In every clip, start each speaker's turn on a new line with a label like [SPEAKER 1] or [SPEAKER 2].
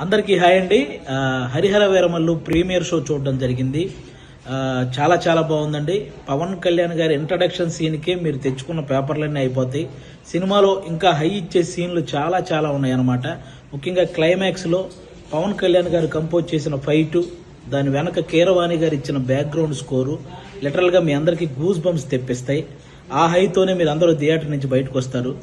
[SPEAKER 1] అందరికీ హాయ్ అండి. Harihara Veeramallu premiere show చూడడం జరిగింది. చాలా చాలా బాగుందండి. పవన్ కళ్యాణ్ గారి ఇంట్రడక్షన్ సీన్కే మీరు తెచ్చుకున్న పేపర్లన్నీ అయిపోతాయి. సినిమాలో ఇంకా హై ఇచ్చే సీన్లు చాలా చాలా ఉన్నాయన్నమాట. ముఖ్యంగా క్లైమాక్స్లో పవన్ కళ్యాణ్ గారు కంపోజ్ చేసిన ఫైటు, దాని వెనక కీరవాణి గారు ఇచ్చిన బ్యాక్గ్రౌండ్ స్కోరు లిటరల్గా మీ అందరికీ గూస్ బంప్స్ తెప్పిస్తాయి. ఆ హైతోనే మీరు అందరూ థియేటర్ నుంచి బయటకు వస్తారు.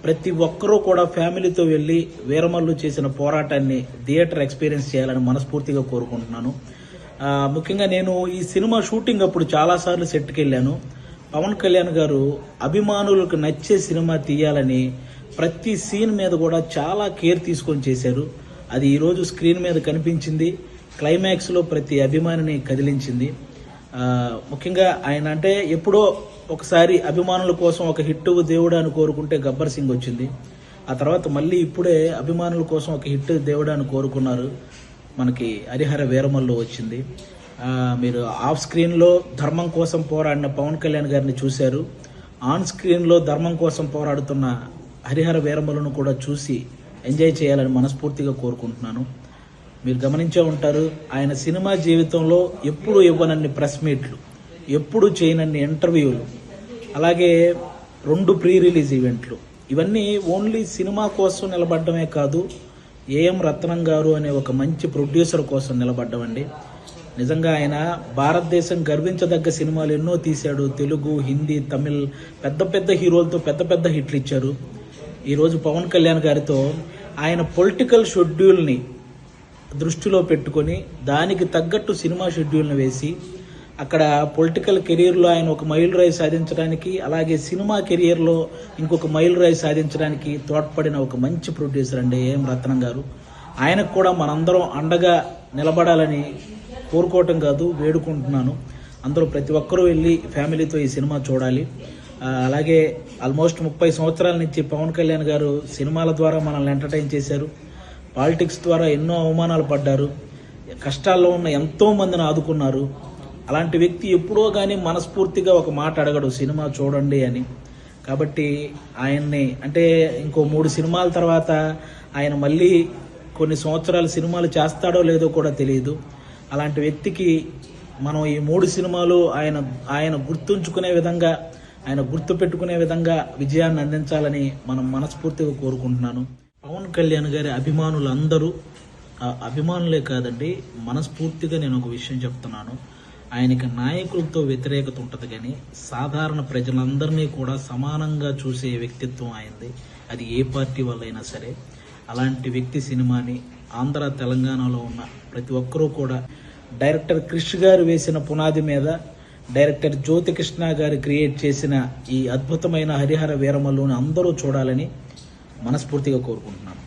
[SPEAKER 1] ప్రతి ఒక్కరూ కూడా ఫ్యామిలీతో వెళ్ళి వీరమల్లు చేసిన పోరాటాన్ని థియేటర్ ఎక్స్పీరియన్స్ చేయాలని మనస్ఫూర్తిగా కోరుకుంటున్నాను. ముఖ్యంగా నేను ఈ సినిమా షూటింగ్ అప్పుడు చాలాసార్లు సెట్కి వెళ్ళాను. పవన్ కళ్యాణ్ గారు అభిమానులకు నచ్చే సినిమా తీయాలని ప్రతి సీన్ మీద కూడా చాలా కేర్ తీసుకొని చేశారు. అది ఈరోజు స్క్రీన్ మీద కనిపించింది. క్లైమాక్స్లో ప్రతి అభిమానిని కదిలించింది. ముఖ్యంగా ఆయన అంటే ఎప్పుడో ఒకసారి అభిమానుల కోసం ఒక హిట్ దేవుడు అని కోరుకుంటే గబ్బర్ సింగ్ వచ్చింది. ఆ తర్వాత మళ్ళీ ఇప్పుడే అభిమానుల కోసం ఒక హిట్ దేవుడు అని కోరుకున్నారు, మనకి హరిహర వీరమల్లు వచ్చింది. మీరు ఆఫ్ స్క్రీన్లో ధర్మం కోసం పోరాడిన పవన్ కళ్యాణ్ గారిని చూశారు. ఆన్ స్క్రీన్లో ధర్మం కోసం పోరాడుతున్న హరిహర వీరమల్లును కూడా చూసి ఎంజాయ్ చేయాలని మనస్ఫూర్తిగా కోరుకుంటున్నాను. మీరు గమనించే ఉంటారు, ఆయన సినిమా జీవితంలో ఎప్పుడు ఇవ్వనన్ని ప్రెస్ మీట్లు, ఎప్పుడు చేయనన్ని ఇంటర్వ్యూలు, అలాగే 2 ప్రీ రిలీజ్ ఈవెంట్లు, ఇవన్నీ ఓన్లీ సినిమా కోసం నిలబడ్డమే కాదు, ఏఎం రత్నం గారు అనే ఒక మంచి ప్రొడ్యూసర్ కోసం నిలబడ్డమండి. నిజంగా ఆయన భారతదేశం గర్వించదగ్గ సినిమాలు ఎన్నో తీశాడు. తెలుగు, హిందీ, తమిళ్ పెద్ద పెద్ద హీరోలతో పెద్ద పెద్ద హిట్లు ఇచ్చారు. ఈరోజు పవన్ కళ్యాణ్ గారితో ఆయన పొలిటికల్ షెడ్యూల్ని దృష్టిలో పెట్టుకొని దానికి తగ్గట్టు సినిమా షెడ్యూల్ని వేసి అక్కడ పొలిటికల్ కెరీర్లో ఆయన ఒక మైల్ రాయి సాధించడానికి, అలాగే సినిమా కెరియర్లో ఇంకొక మైల్ రాయి సాధించడానికి తోడ్పడిన ఒక మంచి ప్రొడ్యూసర్ అండి ఏఎం రత్నం గారు. ఆయనకు కూడా మనందరం అండగా నిలబడాలని కోరుకోవటం కాదు, వేడుకుంటున్నాను. అందరూ ప్రతి ఒక్కరూ వెళ్ళి ఫ్యామిలీతో ఈ సినిమా చూడాలి. అలాగే ఆల్మోస్ట్ 30 సంవత్సరాల నుంచి పవన్ కళ్యాణ్ గారు సినిమాల ద్వారా మనల్ని ఎంటర్టైన్ చేశారు. పాలిటిక్స్ ద్వారా ఎన్నో అవమానాలు పడ్డారు. కష్టాల్లో ఉన్న ఎంతో మందిని ఆదుకున్నారు. అలాంటి వ్యక్తి ఎప్పుడో కానీ మనస్ఫూర్తిగా ఒక మాట అడగడు, సినిమా చూడండి అని. కాబట్టి ఆయన్ని అంటే ఇంకో 3 సినిమాల తర్వాత ఆయన మళ్ళీ కొన్ని సంవత్సరాలు సినిమాలు చేస్తాడో లేదో కూడా తెలియదు. అలాంటి వ్యక్తికి మనం ఈ 3 సినిమాలు ఆయన గుర్తుంచుకునే విధంగా, ఆయన గుర్తు పెట్టుకునే విధంగా విజయాన్ని అందించాలని మనం మనస్ఫూర్తిగా కోరుకుంటున్నాను. పవన్ కళ్యాణ్ గారి అభిమానులందరూ, అభిమానులే కాదండి, మనస్ఫూర్తిగా నేను ఒక విషయం చెప్తున్నాను. ఆయనకి నాయకులతో వ్యతిరేకత ఉంటుంది, కానీ సాధారణ ప్రజలందరినీ కూడా సమానంగా చూసే వ్యక్తిత్వం ఆయనది. అది ఏ పార్టీ వాళ్ళైనా సరే. అలాంటి వ్యక్తి సినిమాని ఆంధ్ర తెలంగాణలో ఉన్న ప్రతి ఒక్కరూ కూడా డైరెక్టర్ క్రిష్ గారు వేసిన పునాది మీద డైరెక్టర్ జ్యోతికృష్ణ గారు క్రియేట్ చేసిన ఈ అద్భుతమైన హరిహర వీరమల్లుని అందరూ చూడాలని మనస్ఫూర్తిగా కోరుకుంటున్నాను.